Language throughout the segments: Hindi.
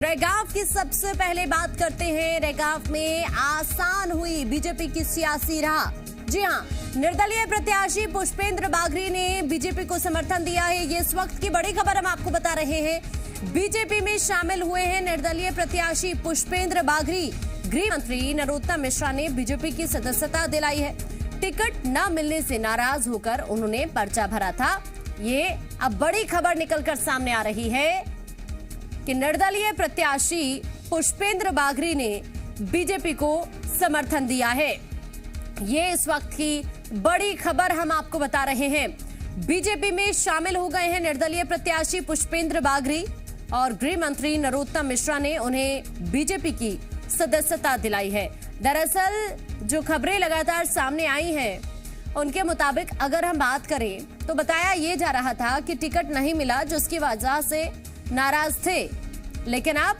रैगाव की सबसे पहले बात करते हैं। रैगाव में आसान हुई बीजेपी की सियासी राह। जी हां, निर्दलीय प्रत्याशी पुष्पेंद्र बाघरी ने बीजेपी को समर्थन दिया है। ये इस वक्त की बड़ी खबर हम आपको बता रहे हैं। बीजेपी में शामिल हुए हैं निर्दलीय प्रत्याशी पुष्पेंद्र बाघरी। गृह मंत्री नरोत्तम मिश्रा ने बीजेपी की सदस्यता दिलाई है। टिकट न मिलने से नाराज होकर उन्होंने पर्चा भरा था। ये अब बड़ी खबर निकलकर सामने आ रही है कि निर्दलीय प्रत्याशी पुष्पेंद्र बाघरी ने बीजेपी को समर्थन दिया है। ये इस वक्त की बड़ी खबर हम आपको बता रहे हैं। बीजेपी में शामिल हो गए हैं निर्दलीय प्रत्याशी पुष्पेंद्र बाघरी और गृह मंत्री नरोत्तम मिश्रा ने उन्हें बीजेपी की सदस्यता दिलाई है। दरअसल जो खबरें लगातार सामने आई हैं, उनके मुताबिक अगर हम बात करें तो बताया ये जा रहा था कि टिकट नहीं मिला, जिसकी वजह से नाराज थे। लेकिन अब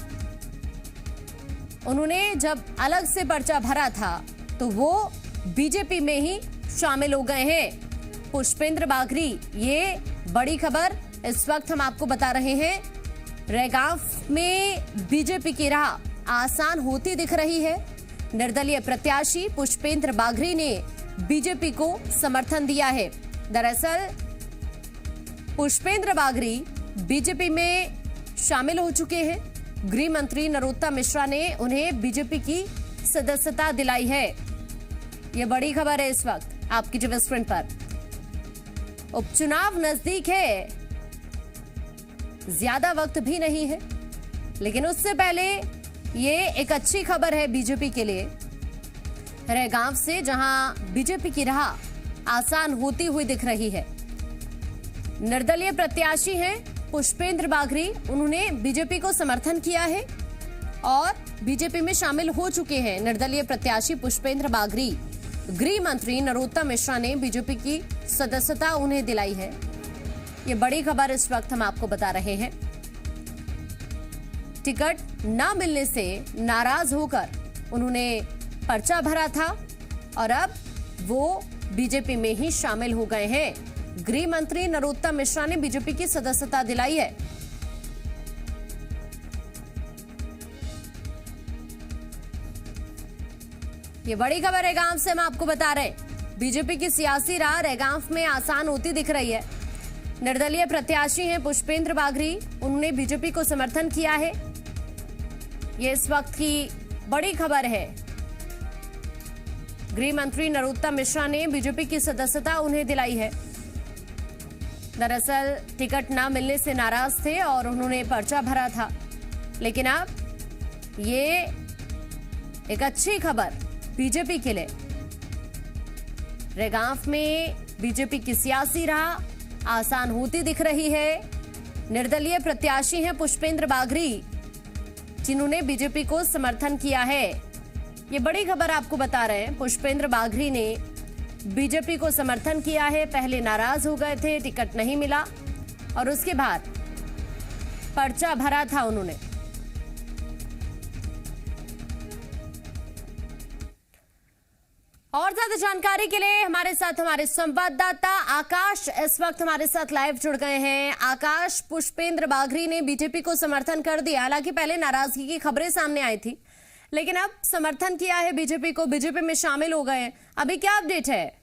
उन्होंने जब अलग से पर्चा भरा था तो वो बीजेपी में ही शामिल हो गए हैं। पुष्पेंद्र बाघरी, ये बड़ी खबर इस वक्त हम आपको बता रहे हैं। रैगाव में बीजेपी की राह आसान होती दिख रही है। निर्दलीय प्रत्याशी पुष्पेंद्र बाघरी ने बीजेपी को समर्थन दिया है। दरअसल पुष्पेंद्र बाघरी बीजेपी में शामिल हो चुके हैं। गृह मंत्री नरोत्तम मिश्रा ने उन्हें बीजेपी की सदस्यता दिलाई है। यह बड़ी खबर है इस वक्त आपकी टीवी स्क्रीन पर। उपचुनाव नजदीक है, ज्यादा वक्त भी नहीं है, लेकिन उससे पहले ये एक अच्छी खबर है बीजेपी के लिए। रैगाव से जहां बीजेपी की राह आसान होती हुई दिख रही है। निर्दलीय प्रत्याशी हैं पुष्पेंद्र बाघरी, उन्होंने बीजेपी को समर्थन किया है और बीजेपी में शामिल हो चुके हैं। निर्दलीय प्रत्याशी पुष्पेंद्र बाघरी, गृह मंत्री नरोत्तम मिश्रा ने बीजेपी की सदस्यता उन्हें दिलाई है। ये बड़ी खबर इस वक्त हम आपको बता रहे हैं। टिकट न मिलने से नाराज होकर उन्होंने पर्चा भरा था और अब वो बीजेपी में ही शामिल हो गए हैं। गृह मंत्री नरोत्तम मिश्रा ने बीजेपी की सदस्यता दिलाई है। ये बड़ी खबर रैगाव से हम आपको बता रहे हैं। बीजेपी की सियासी राह रैगाव में आसान होती दिख रही है। निर्दलीय प्रत्याशी हैं पुष्पेंद्र बाघरी, उन्होंने बीजेपी को समर्थन किया है। ये इस वक्त की बड़ी खबर है। गृह मंत्री नरोत्तम मिश्रा ने बीजेपी की सदस्यता उन्हें दिलाई है। दरअसल टिकट न मिलने से नाराज थे और उन्होंने पर्चा भरा था, लेकिन अब ये एक अच्छी खबर बीजेपी के लिए। रैगाव में बीजेपी की सियासी राह आसान होती दिख रही है। निर्दलीय प्रत्याशी हैं पुष्पेंद्र बाघरी, जिन्होंने बीजेपी को समर्थन किया है। ये बड़ी खबर आपको बता रहे हैं। पुष्पेंद्र बाघरी ने बीजेपी को समर्थन किया है। पहले नाराज हो गए थे, टिकट नहीं मिला और उसके बाद पर्चा भरा था उन्होंने। और ज्यादा जानकारी के लिए हमारे साथ हमारे संवाददाता आकाश इस वक्त हमारे साथ लाइव जुड़ गए हैं। आकाश, पुष्पेंद्र बाघरी ने बीजेपी को समर्थन कर दिया। हालांकि पहले नाराजगी की खबरें सामने आई थी, लेकिन अब समर्थन किया है बीजेपी को, बीजेपी में शामिल हो गए हैं। अभी क्या अपडेट है?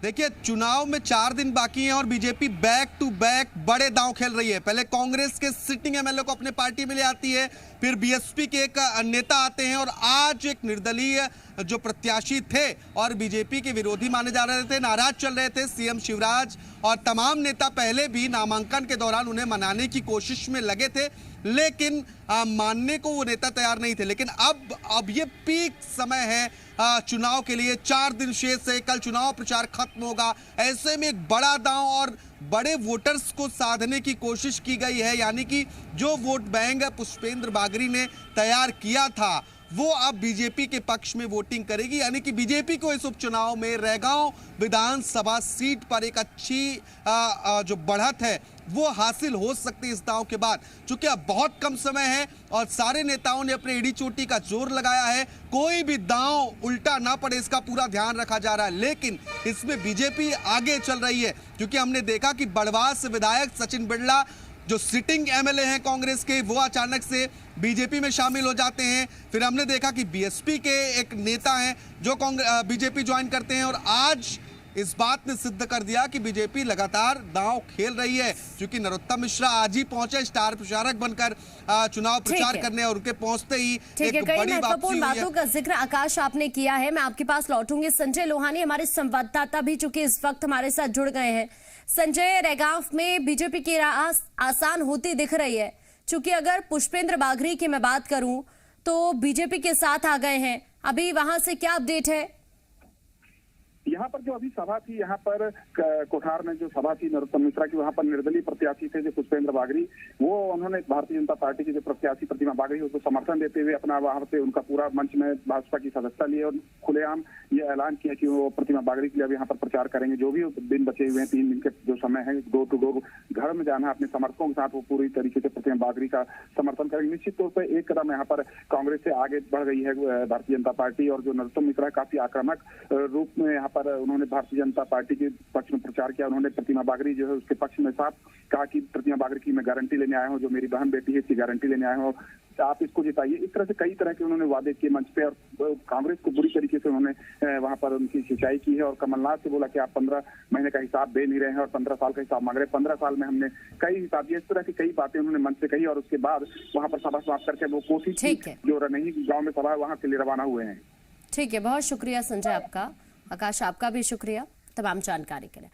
देखिए, चुनाव में 4 दिन बाकी हैं और बीजेपी बैक टू बैक बड़े दांव खेल रही है। पहले कांग्रेस के सिटिंग एमएलए को अपने पार्टी में ले आती है, फिर बीएसपी के एक नेता आते हैं और आज एक निर्दलीय जो प्रत्याशी थे और बीजेपी के विरोधी माने जा रहे थे, नाराज चल रहे थे सीएम शिवराज और तमाम नेता पहले भी नामांकन के दौरान उन्हें मनाने की कोशिश में लगे थे, लेकिन मानने को वो नेता तैयार नहीं थे। लेकिन अब ये पीक समय है चुनाव के लिए। 4 दिन शेष है, कल चुनाव प्रचार खत्म होगा। ऐसे में एक बड़ा दांव और बड़े वोटर्स को साधने की कोशिश की गई है, यानी कि जो वोट बैंक पुष्पेंद्र बाघरी ने तैयार किया था वो अब बीजेपी के पक्ष में वोटिंग करेगी। यानी कि बीजेपी को इस उपचुनाव में रैगाव विधानसभा सीट पर एक अच्छी जो बढ़त है वो हासिल हो सकती है इस दांव के बाद। चूंकि अब बहुत कम समय है और सारे नेताओं ने अपने एड़ी चोटी का जोर लगाया है, कोई भी दांव उल्टा ना पड़े इसका पूरा ध्यान रखा जा रहा है। लेकिन इसमें बीजेपी आगे चल रही है, क्योंकि हमने देखा कि बड़वास विधायक सचिन बिड़ला जो सिटिंग एमएलए हैं कांग्रेस के, वो अचानक से बीजेपी में शामिल हो जाते हैं। फिर हमने देखा कि बीएसपी के एक नेता हैं जो बीजेपी ज्वाइन करते हैं, और आज इस बात ने सिद्ध कर दिया कि बीजेपी लगातार दांव खेल रही है, क्योंकि नरोत्तम मिश्रा आज ही पहुंचे स्टार प्रचारक बनकर चुनाव प्रचार करने, और उनके पहुंचते ही एक बड़ी महत्वपूर्ण बातों का जिक्र आकाश आपने किया है। मैं आपके पास लौटूंगी। संजय लोहानी हमारे संवाददाता भी चूंकि इस वक्त हमारे साथ जुड़ गए हैं। संजय, रेगांव में बीजेपी की राह आसान होती दिख रही है, चूंकि अगर पुष्पेंद्र बाघरी की मैं बात करूं तो बीजेपी के साथ आ गए हैं। अभी वहां से क्या अपडेट है? यहाँ पर जो अभी सभा थी, यहाँ पर कोठार में जो सभा थी नरोत्तम मिश्रा की, वहाँ पर निर्दलीय प्रत्याशी थे जो पुष्पेंद्र बाघरी, वो उन्होंने भारतीय जनता पार्टी के जो प्रत्याशी प्रतिमा बाघरी उसको समर्थन देते हुए अपना वहाँ पे उनका पूरा मंच में भाजपा की सदस्यता ली और खुलेआम ये ऐलान किया कि वो प्रतिमा बाघरी के लिए अब यहाँ पर प्रचार करेंगे। जो भी दिन बचे हुए हैं, 3 दिन के जो समय है, डोर टू डोर घर में जाना अपने समर्थकों के साथ, वो पूरी तरीके से प्रतिमा बाघरी का समर्थन करेंगे। निश्चित तौर पर एक कदम यहाँ पर कांग्रेस से आगे बढ़ गई है भारतीय जनता पार्टी, और जो नरोत्तम मिश्रा काफी आक्रामक रूप में यहाँ पर उन्होंने भारतीय जनता पार्टी के पक्ष में प्रचार किया। उन्होंने प्रतिमा बाघरी जो है उसके पक्ष में साफ कहा कि प्रतिमा बाघरी की मैं गारंटी लेने आया हूँ, जो मेरी बहन बेटी है इसकी गारंटी लेने आया हूँ, आप इसको जिताइए। इस तरह से कई तरह के उन्होंने वादे किए मंच पे, और कांग्रेस को बुरी तरीके से उन्होंने वहां पर उनकी सिंचाई की है। और कमलनाथ से बोला कि आप 15 महीने का हिसाब दे नहीं रहे हैं और 15 साल का हिसाब मांग रहे हैं। 15 साल में हमने कई हिसाब दिए। इस तरह की कई बातें उन्होंने मंच से कही, और उसके बाद वहां पर सभा समाप्त करके वो कोशिश जो रनही गाँव में सभा वहां के लिए रवाना हुए हैं। ठीक है, बहुत शुक्रिया संजय आपका। आकाश, आपका भी शुक्रिया तमाम जानकारी के लिए।